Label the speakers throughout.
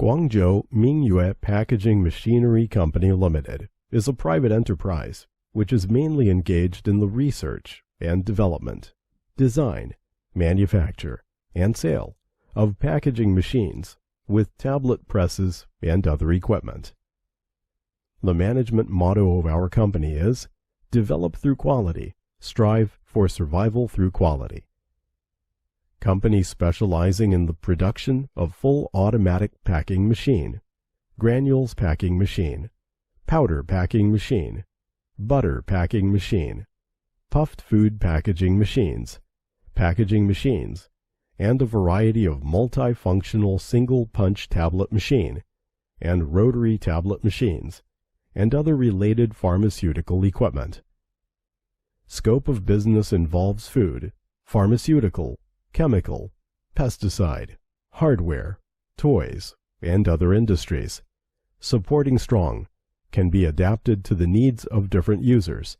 Speaker 1: Guangzhou Mingyue Packaging Machinery Company Limited is a private enterprise which is mainly engaged in the research and development, design, manufacture, and sale of packaging machines with tablet presses and other equipment. The management motto of our company is, "Develop through quality, strive for survival through quality." Company specializing in the production of full automatic packing machine, granules packing machine, powder packing machine, butter packing machine, puffed food packaging machines, and a variety of multifunctional single-punch tablet machine and rotary tablet machines, and other related pharmaceutical equipment. Scope of business involves food, pharmaceutical, chemical, pesticide, hardware, toys, and other industries. Supporting strong, can be adapted to the needs of different users.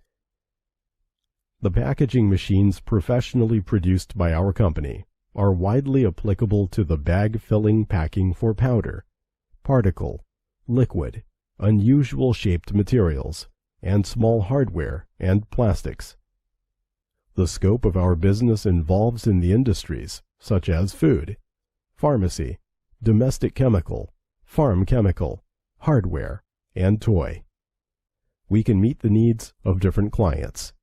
Speaker 1: The packaging machines professionally produced by our company are widely applicable to the bag-filling packing for powder, particle, liquid, unusual shaped materials, and small hardware and plastics. The scope of our business involves in the industries such as food, pharmacy, domestic chemical, farm chemical, hardware, and toy. We can meet the needs of different clients.